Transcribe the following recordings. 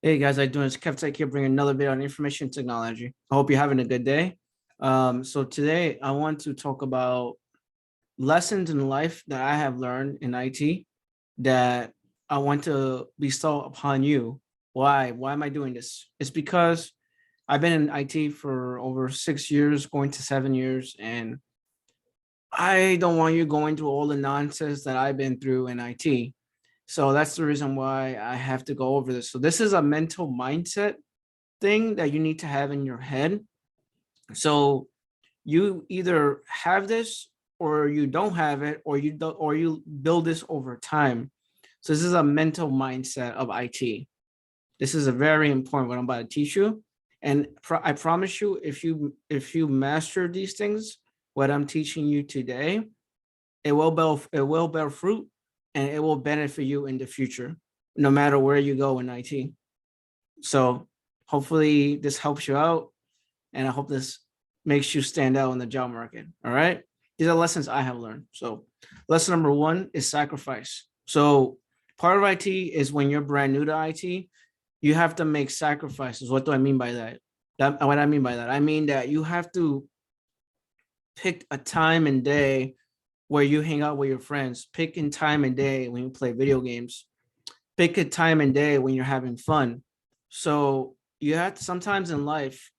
Hey guys, how you doing? It's Kevtech here, bringing another video on information technology. I hope you're having a good day. So today I want to talk about lessons in life that I have learned in IT that I want to bestow upon you. Why? Why am I doing this? It's because I've been in IT for over 6 years, going to 7 years, and I don't want you going through all the nonsense that I've been through in IT. So that's the reason why I have to go over this. So this is a mental mindset thing that you need to have in your head. So you either have this or you don't have it, or you don't, or you build this over time. So this is a mental mindset of IT. This is a very important what I'm about to teach you. And I promise you, if you master these things, what I'm teaching you today, it will bear fruit and it will benefit you in the future, no matter where you go in IT. So hopefully this helps you out, and I hope this makes you stand out in the job market. All right. These are lessons I have learned. So lesson number one is sacrifice. So part of IT is when you're brand new to IT, you have to make sacrifices. What do I mean by that? What I mean by that, I mean that you have to pick a time and day where you hang out with your friends. Pick a time and day when you play video games. Pick a time and day when you're having fun. So you have to, sometimes in life,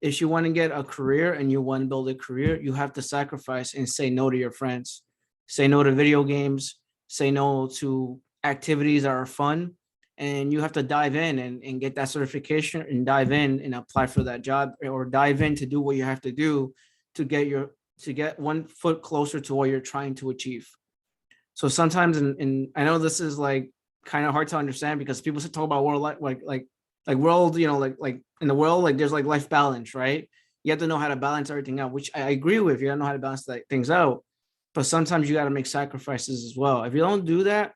if you want to get a career and you want to build a career, you have to sacrifice and say no to your friends. Say no to video games. Say no to activities that are fun. And you have to dive in and get that certification and dive in and apply for that job, or dive in to do what you have to do to get one foot closer to what you're trying to achieve. So sometimes in I know this is like kind of hard to understand because people talk about world like world, like in the world, like there's like life balance, right? You have to know how to balance everything out, which I agree with. You gotta know how to balance things out, but sometimes you got to make sacrifices as well. If you don't do that,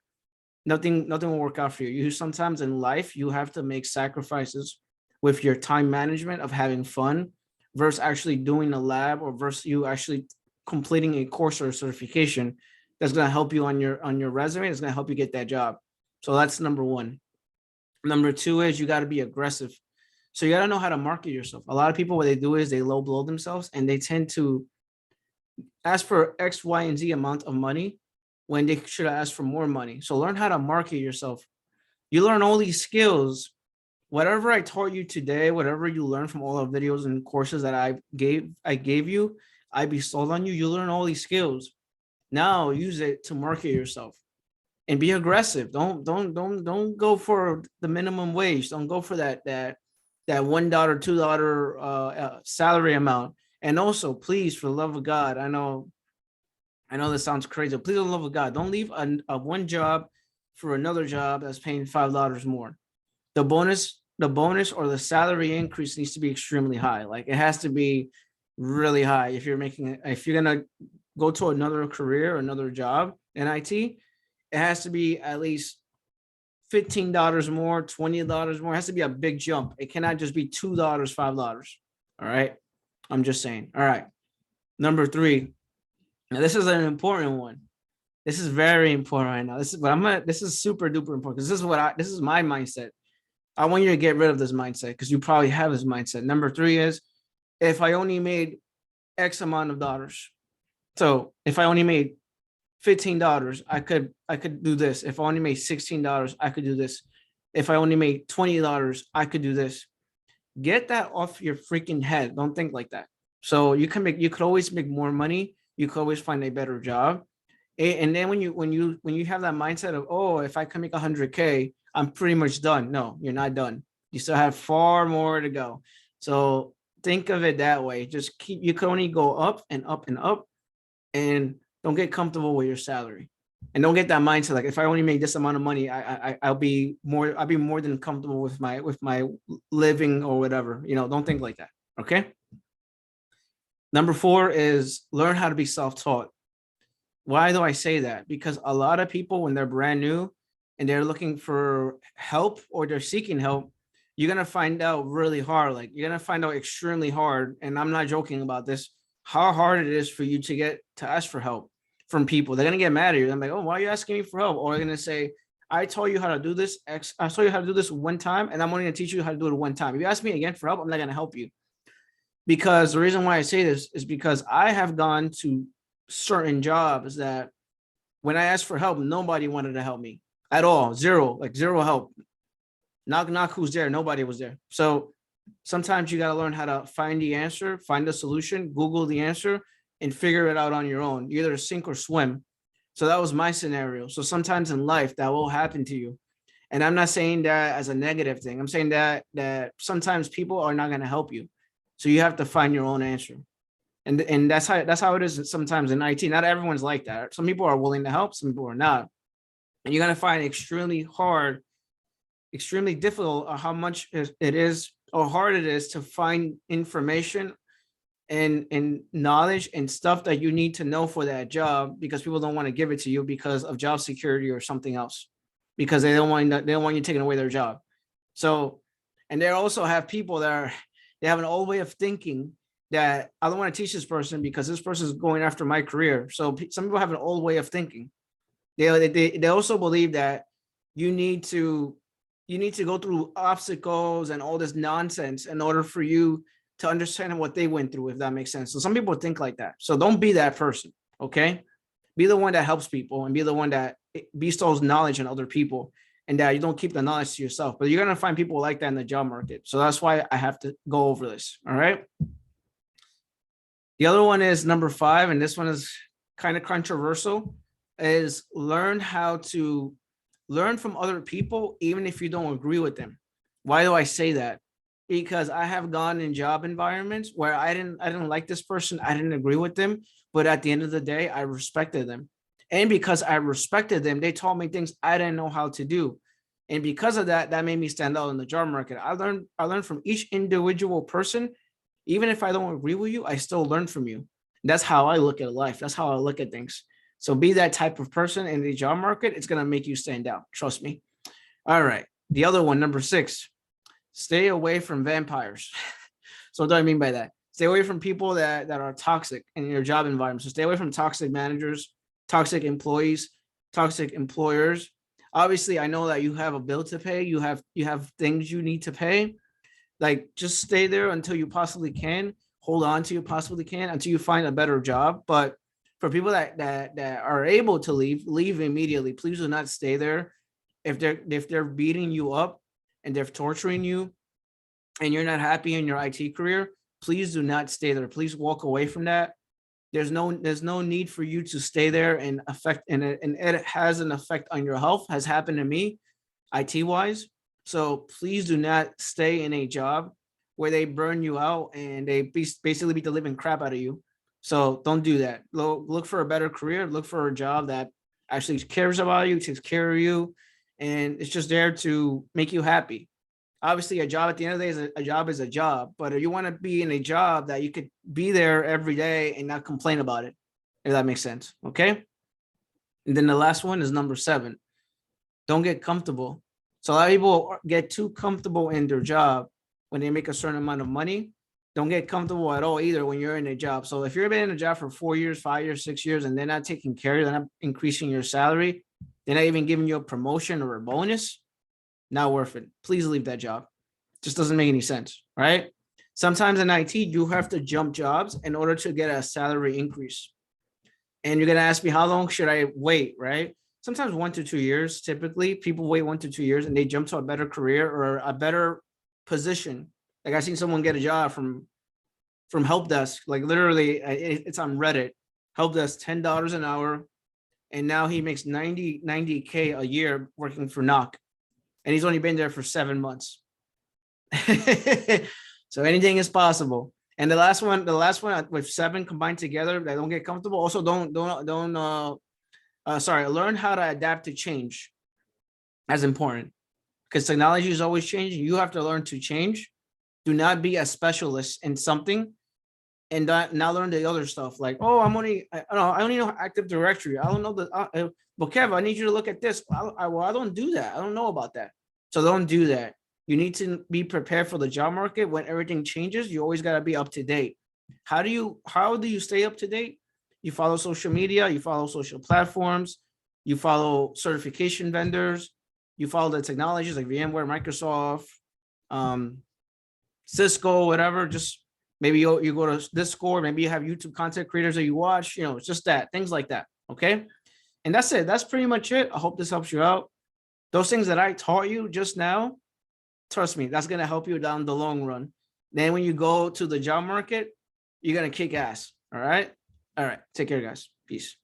nothing will work out for you. You sometimes in life you have to make sacrifices with your time management of having fun versus actually doing a lab, or versus you actually completing a course or a certification that's going to help you on your resume. It's going to help you get that job. So that's number one. Number two is you got to be aggressive. So you got to know how to market yourself. A lot of people, what they do is they low blow themselves and they tend to ask for X, Y, and Z amount of money when they should have asked for more money. So learn how to market yourself. You learn all these skills. Whatever I taught you today, whatever you learned from all the videos and courses that I gave you, I bestowed on you. You learn all these skills. Now use it to market yourself and be aggressive. Don't go for the minimum wage. Don't go for that $1, $2 salary amount. And also, please, for the love of God, I know this sounds crazy. Please, for the love of God, don't leave a one job for another job that's paying $5 more. The bonus or the salary increase needs to be extremely high. Like it has to be really high if you're gonna go to another career, another job in IT, it has to be at least $15 more, $20 more. It has to be a big jump. It cannot just be $2, $5. All right. I'm just saying. All right. Number three. Now this is an important one. This is very important right now. This is super duper important because this is my mindset. I want you to get rid of this mindset because you probably have this mindset. Number three is if I only made X amount of dollars. So if I only made $15, I could do this. If I only made $16, I could do this. If I only made $20, I could do this. Get that off your freaking head. Don't think like that. So you could always make more money. You could always find a better job. And then when you have that mindset of, oh, if I can make 100K, I'm pretty much done. No, you're not done. You still have far more to go. So think of it that way. You can only go up and up and up, and don't get comfortable with your salary. And don't get that mindset like if I only make this amount of money, I'll be more than comfortable with my living or whatever. Don't think like that. Okay. Number four is learn how to be self-taught. Why do I say that? Because a lot of people, when they're brand new and they're looking for help or they're seeking help, you're going to find out really hard. Like you're going to find out extremely hard. And I'm not joking about this, how hard it is for you to ask for help from people. They're going to get mad at you. I'm like, oh, why are you asking me for help? Or they're going to say, I told you how to do this. I told you how to do this one time, and I'm only going to teach you how to do it one time. If you ask me again for help, I'm not going to help you. Because the reason why I say this is because I have gone to certain jobs that when I asked for help, nobody wanted to help me at all. Zero, like zero help. Knock, knock, who's there? Nobody was there. So sometimes you got to learn how to find the answer, find the solution, Google the answer, and figure it out on your own. You either sink or swim. So that was my scenario. So sometimes in life that will happen to you. And I'm not saying that as a negative thing. I'm saying that sometimes people are not going to help you. So you have to find your own answer. And that's how it is sometimes in IT. Not everyone's like that. Some people are willing to help, some people are not. And you're going to find extremely hard, extremely difficult how much it is or hard it is to find information and knowledge and stuff that you need to know for that job, because people don't want to give it to you because of job security or something else, because they don't want you taking away their job. So, and they also have people that they have an old way of thinking that I don't want to teach this person because this person is going after my career. So some people have an old way of thinking. They also believe that you need to go through obstacles and all this nonsense in order for you to understand what they went through, if that makes sense. So some people think like that. So don't be that person, okay? Be the one that helps people and be the one that bestows knowledge on other people, and that you don't keep the knowledge to yourself. But you're going to find people like that in the job market. So that's why I have to go over this, all right? The other one is number 5, and this one is kind of controversial, is learn how to learn from other people, even if you don't agree with them. Why do I say that? Because I have gone in job environments where I didn't like this person. I didn't agree with them, but at the end of the day, I respected them. And because I respected them, they taught me things I didn't know how to do. And because of that, that made me stand out in the job market. I learned from each individual person. Even if I don't agree with you, I still learn from you. That's how I look at life. That's how I look at things. So be that type of person in the job market. It's going to make you stand out. Trust me. All right. The other one, number 6, stay away from vampires. So what do I mean by that? Stay away from people that are toxic in your job environment. So stay away from toxic managers, toxic employees, toxic employers. Obviously, I know that you have a bill to pay. You have things you need to pay. Like, just stay there until you possibly can. Hold on to you possibly can until you find a better job. But for people that are able to leave immediately. Please do not stay there. If they're beating you up and they're torturing you and you're not happy in your IT career, please do not stay there. Please walk away from that. There's no need for you to stay there and it has an effect on your health. Has happened to me, IT wise. So please do not stay in a job where they burn you out and they basically beat the living crap out of you. So don't do that. Look for a better career. Look for a job that actually cares about you, takes care of you, and it's just there to make you happy. Obviously, a job at the end of the day is a job, but you want to be in a job that you could be there every day and not complain about it, if that makes sense. Okay. And then the last one is number 7. Don't get comfortable. So a lot of people get too comfortable in their job when they make a certain amount of money. Don't get comfortable at all either when you're in a job. So if you've been in a job for 4 years, 5 years, 6 years, and they're not taking care of you, they're not increasing your salary, they're not even giving you a promotion or a bonus, not worth it. Please leave that job. Just doesn't make any sense, right? Sometimes in IT, you have to jump jobs in order to get a salary increase. And you're going to ask me, how long should I wait, right? Sometimes 1 to 2 years. Typically, people wait 1 to 2 years and they jump to a better career or a better position. Like, I seen someone get a job from Helpdesk. Like, literally, it's on Reddit. Helpdesk, $10 an hour. And now he makes 90K a year working for Knock. And he's only been there for 7 months. So anything is possible. And the last one with 7 combined together that don't get comfortable. Also, learn how to adapt to change. That's important because technology is always changing. You have to learn to change. Do not be a specialist in something and now learn the other stuff. Like, oh, I only know Active Directory. I don't know but Kev, I need you to look at this. I don't do that. I don't know about that. So don't do that. You need to be prepared for the job market. When everything changes, you always got to be up to date. How do you stay up to date? You follow social media, you follow social platforms, you follow certification vendors, you follow the technologies like VMware, Microsoft, Cisco, whatever. Just maybe you go to Discord, maybe you have YouTube content creators that you watch, it's just that, things like that. Okay. And that's it. That's pretty much it. I hope this helps you out. Those things that I taught you just now, trust me, that's going to help you down the long run. Then when you go to the job market, you're going to kick ass. All right. All right. Take care, guys. Peace.